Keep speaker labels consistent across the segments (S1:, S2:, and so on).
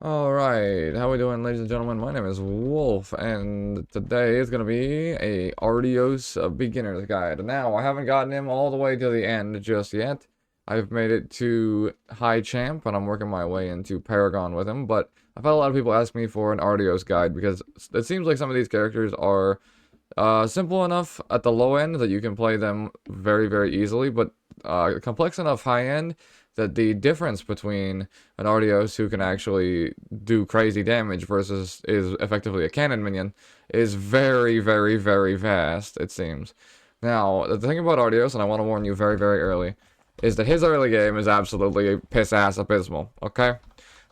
S1: Alright, how we doing, ladies and gentlemen? My name is Wolf, and today is going to be a Ardeos beginner's guide. Now, I haven't gotten him all the way to the end just yet. I've made it to High Champ, and I'm working my way into Paragon with him, but I've had a lot of people ask me for an Ardeos guide, because it seems like some of these characters are simple enough at the low end that you can play them very, very easily, but complex enough high end that the difference between an Ardeos who can actually do crazy damage versus is effectively a cannon minion is very, very, very vast, it seems. Now, the thing about Ardeos, and I want to warn you very, very early, is that his early game is absolutely piss-ass abysmal, okay?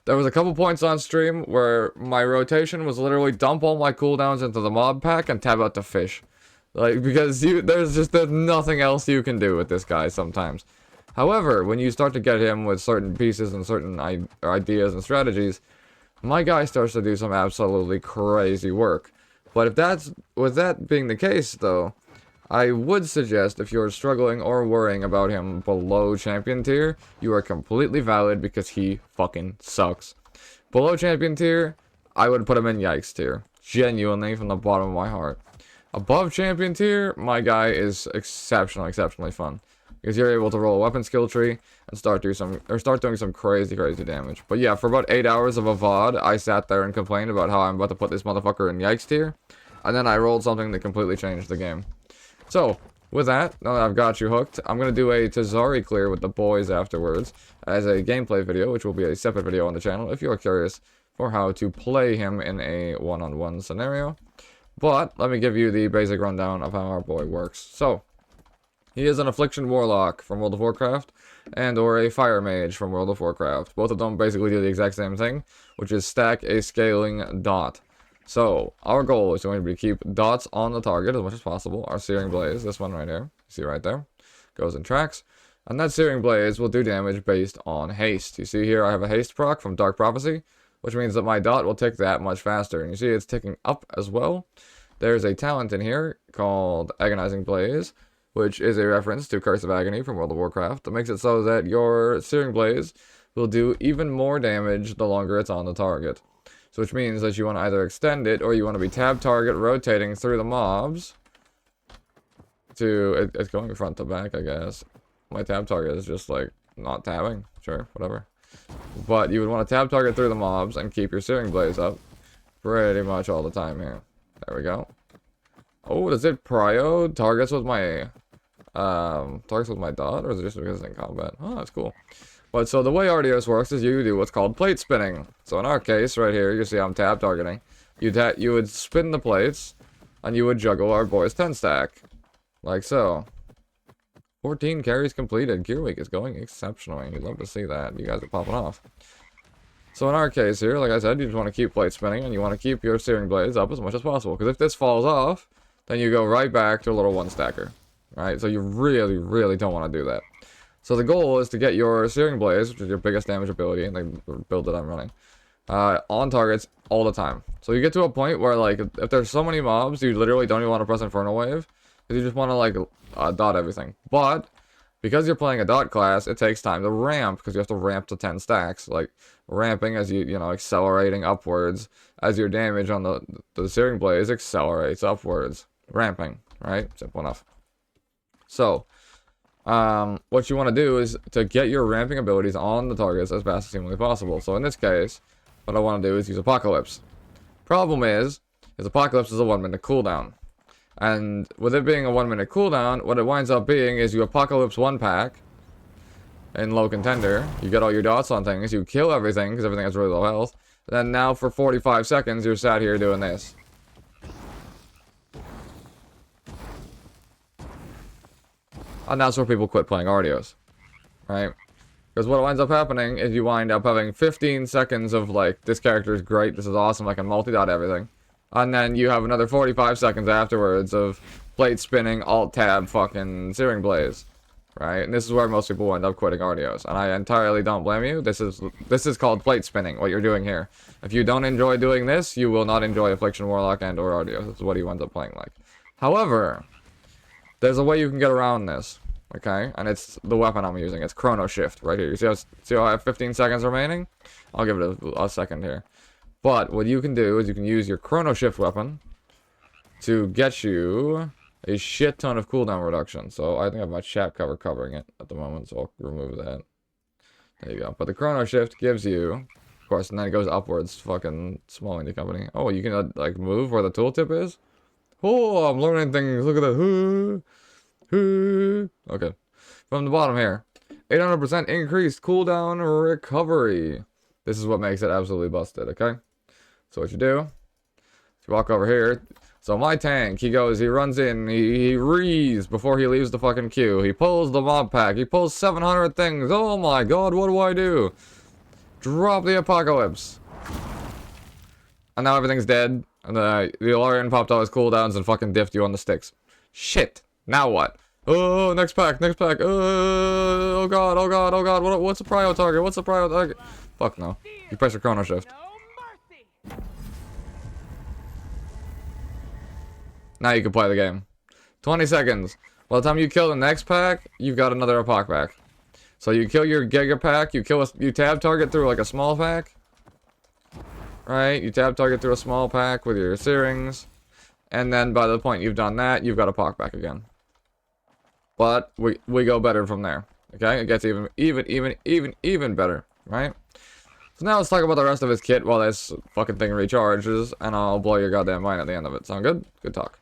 S1: There was a couple points on stream where my rotation was literally dump all my cooldowns into the mob pack and tab out to fish. Like, because there's nothing else you can do with this guy sometimes. However, when you start to get him with certain pieces and certain ideas and strategies, my guy starts to do some absolutely crazy work. But with that being the case, though, I would suggest if you're struggling or worrying about him below champion tier, you are completely valid because he fucking sucks. Below champion tier, I would put him in yikes tier. Genuinely, from the bottom of my heart. Above champion tier, my guy is exceptionally fun. Because you're able to roll a weapon skill tree and start doing some crazy damage. But yeah, for about 8 hours of a VOD, I sat there and complained about how I'm about to put this motherfucker in yikes tier. And then I rolled something that completely changed the game. So, with that, now that I've got you hooked, I'm going to do a Tazari clear with the boys afterwards as a gameplay video, which will be a separate video on the channel if you're curious for how to play him in a one-on-one scenario. But, let me give you the basic rundown of how our boy works. So, he is an Affliction Warlock from World of Warcraft, and or a Fire Mage from World of Warcraft. Both of them basically do the exact same thing, which is stack a scaling dot. So, our goal is going to be to keep dots on the target as much as possible. Our Searing Blaze, this one right here, see right there, goes in tracks. And that Searing Blaze will do damage based on haste. You see here I have a haste proc from Dark Prophecy, which means that my dot will tick that much faster. And you see it's ticking up as well. There's a talent in here called Agonizing Blaze, which is a reference to Curse of Agony from World of Warcraft. That makes it so that your Searing Blaze will do even more damage the longer it's on the target. So which means that you want to either extend it, or you want to be tab target rotating through the mobs to... It's going front to back, I guess. My tab target is just, like, not tabbing. Sure, whatever. But you would want to tab target through the mobs and keep your Searing Blaze up pretty much all the time here. There we go. Oh, does it prio targets with my dot, or is it just because it's in combat? Oh, that's cool. But so the way Ardeos works is you do what's called plate spinning. So in our case, right here, you see I'm tab targeting. You would spin the plates, and you would juggle our boy's 10 stack. Like so. 14 carries completed. Gear Week is going exceptionally. You'd love to see that. You guys are popping off. So in our case here, like I said, you just want to keep plate spinning, and you want to keep your Searing Blades up as much as possible. Because if this falls off, then you go right back to a little one stacker. Right? So you really don't want to do that. So the goal is to get your Searing Blaze, which is your biggest damage ability, and the build that I'm running, on targets all the time. So you get to a point where, like, if there's so many mobs, you literally don't even want to press Infernal Wave, because you just want to, like, dot everything. But, because you're playing a dot class, it takes time to ramp, because you have to ramp to 10 stacks. Like, ramping as you know, accelerating upwards, as your damage on the Searing Blaze accelerates upwards. Ramping, right? Simple enough. So, what you want to do is to get your ramping abilities on the targets as fast as humanly possible. So in this case, what I want to do is use Apocalypse. Problem is Apocalypse is a 1-minute cooldown. And with it being a 1-minute cooldown, what it winds up being is you Apocalypse 1 pack in low contender, you get all your dots on things, you kill everything because everything has really low health, and then now for 45 seconds you're sat here doing this. And that's where people quit playing Ardeos, right? Because what winds up happening is you wind up having 15 seconds of, like, this character is great, this is awesome, I can multi-dot everything. And then you have another 45 seconds afterwards of plate spinning, alt-tab, fucking Searing Blaze, right? And this is where most people wind up quitting Ardeos. And I entirely don't blame you. This is called plate spinning, what you're doing here. If you don't enjoy doing this, you will not enjoy Affliction Warlock and or Ardeos. This is what he winds up playing like. However, there's a way you can get around this. Okay, and it's the weapon I'm using. It's Chrono Shift right here. You see how I have 15 seconds remaining? I'll give it a second here. But what you can do is you can use your Chrono Shift weapon to get you a shit ton of cooldown reduction. So I think I have my chat cover covering it at the moment, so I'll remove that. There you go. But the Chrono Shift gives you, of course, and then it goes upwards. Fucking small indie company. Oh, you can like move where the tooltip is? Oh, I'm learning things. Look at that. Okay. From the bottom here. 800% increased cooldown recovery. This is what makes it absolutely busted, okay? So what you do, you walk over here. So my tank, he runs in, he rees before he leaves the fucking queue. He pulls the mob pack. He pulls 700 things. Oh my god, what do I do? Drop the apocalypse. And now everything's dead. And the Ilarian popped all his cooldowns and fucking diffed you on the sticks. Shit. Now what? Oh, next pack. Oh god. What's the prio target? Fuck no. You press your Chrono Shift. Now you can play the game. 20 seconds. By the time you kill the next pack, you've got another apoc pack. So you kill your Giga pack, you tab target through like a small pack. Right? You tab target through a small pack with your Searings. And then by the point you've done that, you've got a apoc pack again. But we go better from there. Okay? It gets even better. Right? So now let's talk about the rest of his kit while this fucking thing recharges. And I'll blow your goddamn mind at the end of it. Sound good? Good talk.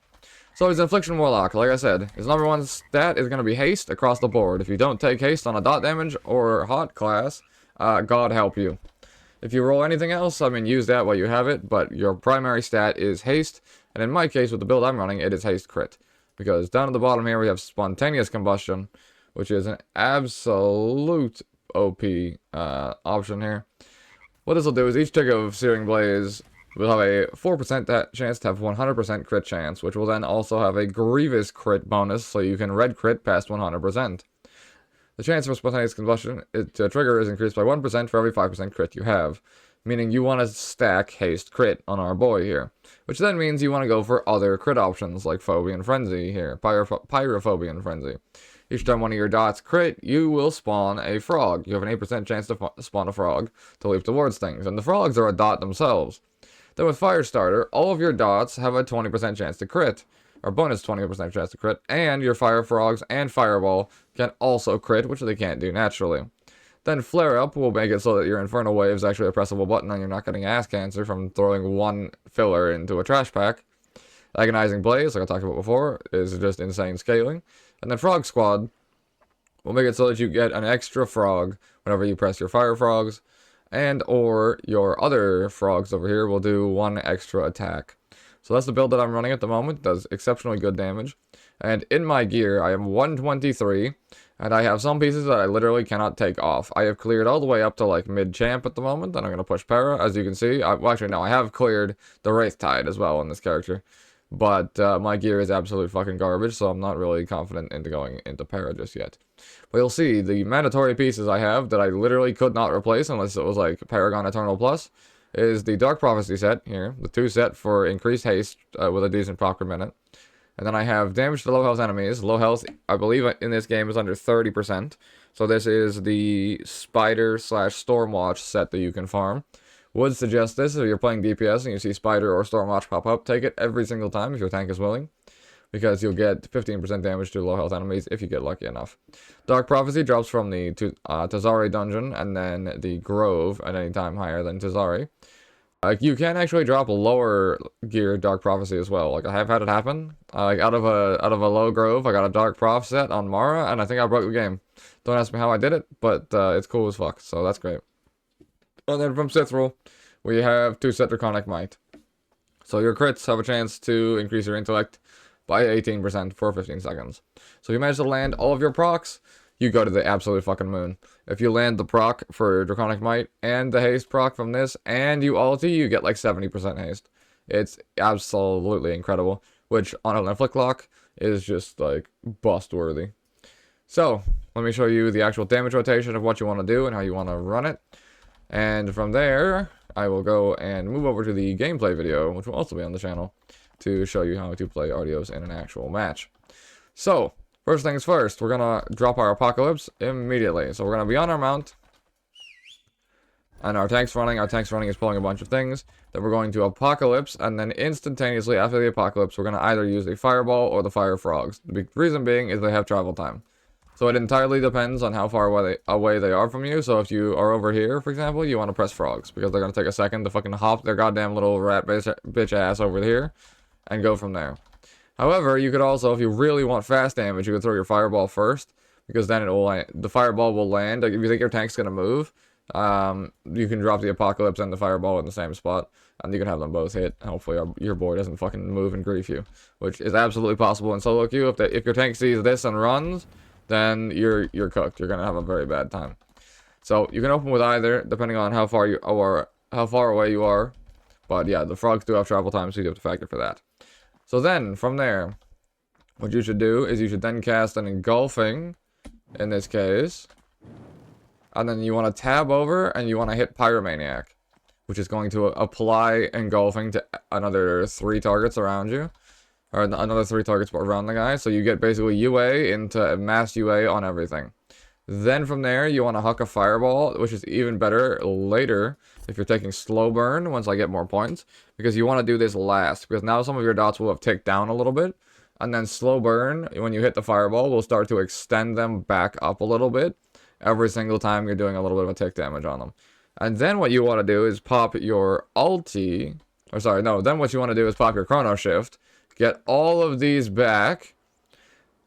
S1: So he's an Affliction Warlock. Like I said, his #1 stat is going to be haste across the board. If you don't take haste on a dot damage or hot class, God help you. If you roll anything else, I mean, use that while you have it, but your primary stat is haste, and in my case, with the build I'm running, it is haste crit. Because down at the bottom here, we have Spontaneous Combustion, which is an absolute OP option here. What this will do is each tick of Searing Blaze will have a 4% chance to have 100% crit chance, which will then also have a Grievous crit bonus, so you can red crit past 100%. The chance for Spontaneous Combustion to trigger is increased by 1% for every 5% crit you have, meaning you want to stack haste crit on our boy here, which then means you want to go for other crit options like Phobian Frenzy here, Pyrophobian Frenzy. Each time one of your dots crit, you will spawn a frog. You have an 8% chance to spawn a frog to leap towards things, and the frogs are a dot themselves. Then with Firestarter, all of your dots have a 20% chance to crit, or bonus 20% chance to crit, and your Fire Frogs and Fireball can also crit, which they can't do naturally. Then Flare Up will make it so that your Infernal Wave is actually a pressable button and you're not getting ass cancer from throwing one filler into a trash pack. Agonizing Blaze, like I talked about before, is just insane scaling. And then Frog Squad will make it so that you get an extra frog whenever you press your Fire Frogs, and or your other frogs over here will do one extra attack. So that's the build that I'm running at the moment. It does exceptionally good damage. And in my gear, I am 123, and I have some pieces that I literally cannot take off. I have cleared all the way up to like mid-champ at the moment, and I'm going to push Para, as you can see. Well, actually, no, I have cleared the Wraith Tide as well in this character. But my gear is absolute fucking garbage, so I'm not really confident into going into Para just yet. But you'll see, the mandatory pieces I have that I literally could not replace unless it was like Paragon Eternal Plus is the Dark Prophecy set here, the 2 set for increased haste with a decent proc per minute. And then I have damage to low health enemies. Low health, I believe in this game, is under 30%. So this is the Spider / Stormwatch set that you can farm. Would suggest this if you're playing DPS and you see Spider or Stormwatch pop up. Take it every single time if your tank is willing, because you'll get 15% damage to low health enemies if you get lucky enough. Dark Prophecy drops from the Tazari dungeon and then the Grove at any time higher than Tazari. You can actually drop a lower gear Dark Prophecy as well. Like, I have had it happen. Like, out of a low Grove, I got a Dark Prof set on Mara, and I think I broke the game. Don't ask me how I did it, but it's cool as fuck, so that's great. And then from Sithril, we have 2 set Draconic Might. So your crits have a chance to increase your intellect by 18% for 15 seconds. So if you manage to land all of your procs, you go to the absolute fucking moon. If you land the proc for Draconic Might and the haste proc from this, and you ulti, you get like 70% haste. It's absolutely incredible, which on an Afflict lock is just like bust worthy. So let me show you the actual damage rotation of what you want to do and how you want to run it. And from there, I will go and move over to the gameplay video, which will also be on the channel, to show you how to play Ardeos in an actual match. So, first things first, we're gonna drop our Apocalypse immediately. So we're gonna be on our mount. And our tank's running. Our tank's running is pulling a bunch of things. Then we're going to Apocalypse. And then instantaneously after the Apocalypse, we're going to either use the Fireball or the Fire Frogs. The reason being is they have travel time. So it entirely depends on how far away they are from you. So if you are over here, for example, you want to press Frogs. Because they're going to take a second to fucking hop their goddamn little rat bitch ass over here. And go from there. However, you could also, if you really want fast damage, you could throw your Fireball first. Because then the Fireball will land. Like if you think your tank's going to move, you can drop the Apocalypse and the Fireball in the same spot, and you can have them both hit. Hopefully your boy doesn't fucking move and grief you, which is absolutely possible in solo queue. If your tank sees this and runs, then you're cooked. You're gonna have a very bad time. So you can open with either, depending on how far away you are. But yeah, the frogs do have travel time, so you have to factor for that. So then from there, what you should do is you should then cast an engulfing, in this case. And then you want to tab over and you want to hit Pyromaniac, which is going to apply engulfing to another 3 targets around you. Or another 3 targets around the guy. So you get basically UA into mass UA on everything. Then from there, you want to huck a Fireball, which is even better later if you're taking slow burn once I get more points. Because you want to do this last. Because now some of your dots will have ticked down a little bit. And then slow burn, when you hit the Fireball, will start to extend them back up a little bit. Every single time you're doing a little bit of a tick damage on them. And then what you want to do is pop your ulti. Or sorry, no. Then what you want to do is pop your Chrono Shift. Get all of these back.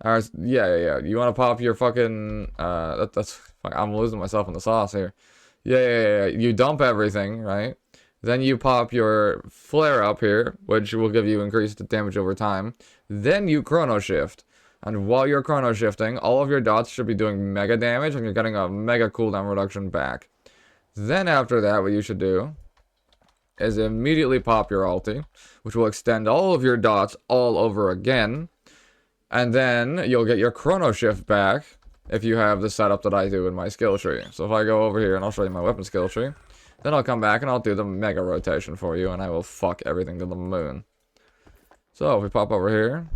S1: Yeah. You want to pop your fucking... I'm losing myself in the sauce here. Yeah. You dump everything, right? Then you pop your Flare Up here, which will give you increased damage over time. Then you Chrono Shift. And while you're Chrono Shifting, all of your dots should be doing mega damage, and you're getting a mega cooldown reduction back. Then after that, what you should do is immediately pop your ulti, which will extend all of your dots all over again. And then you'll get your Chrono Shift back if you have the setup that I do in my skill tree. So if I go over here and I'll show you my weapon skill tree, then I'll come back and I'll do the mega rotation for you, and I will fuck everything to the moon. So if we pop over here,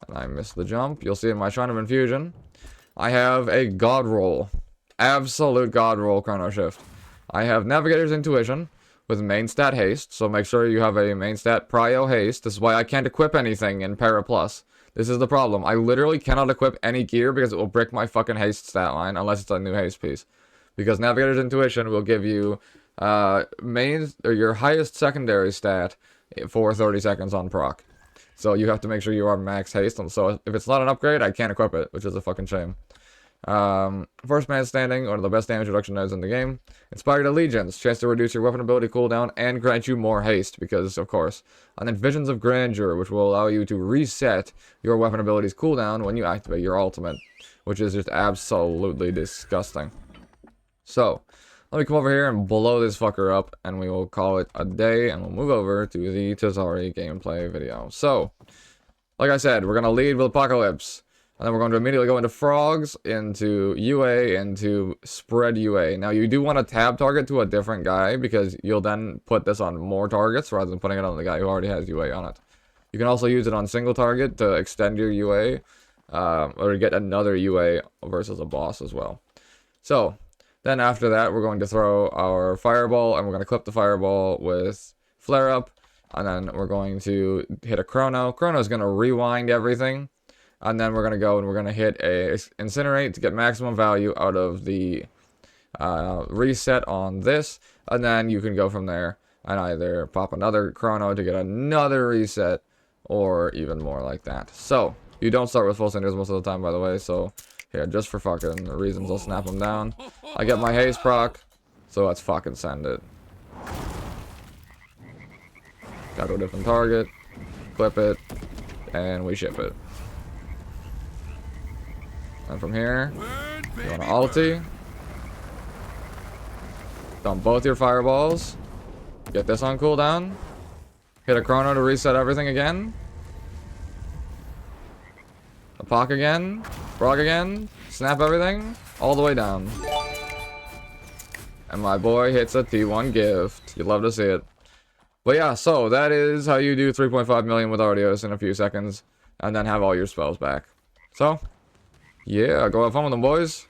S1: and I missed the jump, you'll see in my Shrine of Infusion, I have a God Roll. Absolute God Roll Chrono Shift. I have Navigator's Intuition with main stat haste, so make sure you have a main stat prio haste. This is why I can't equip anything in Para Plus. This is the problem. I literally cannot equip any gear because it will break my fucking haste stat line unless it's a new haste piece. Because Navigator's Intuition will give you your highest secondary stat for 30 seconds on proc. So you have to make sure you are max haste. And so if it's not an upgrade, I can't equip it, which is a fucking shame. First Man Standing, one of the best damage reduction nodes in the game. Inspired Allegiance, chance to reduce your weapon ability cooldown and grant you more haste, because of course. And then Visions of Grandeur, which will allow you to reset your weapon ability's cooldown when you activate your ultimate, which is just absolutely disgusting. So, let me come over here and blow this fucker up, and we will call it a day, and we'll move over to the Tazari gameplay video. So, like I said, we're going to lead with Apocalypse, and then we're going to immediately go into Frogs, into UA, into Spread UA. Now, you do want to tab target to a different guy, because you'll then put this on more targets, rather than putting it on the guy who already has UA on it. You can also use it on single target to extend your UA, or get another UA versus a boss as well. So, then after that, we're going to throw our Fireball, and we're going to clip the Fireball with Flare Up, and then we're going to hit a Chrono. Chrono is going to rewind everything, and then we're going to go and we're going to hit a Incinerate to get maximum value out of the reset on this, and then you can go from there and either pop another Chrono to get another reset, or even more like that. So, you don't start with full cinders most of the time, by the way, so... Here, just for fucking reasons, I'll snap them down. I get my haste proc, so let's fucking send it. Go to a different target, clip it, and we ship it. And from here, you want to ulti. Dump both your fireballs. Get this on cooldown. Hit a Chrono to reset everything again. A Pock again. Frog again. Snap everything. All the way down. And my boy hits a T1 gift. You'd love to see it. But yeah, so that is how you do 3.5 million with Ardeos in a few seconds. And then have all your spells back. So, yeah, go have fun with them, boys.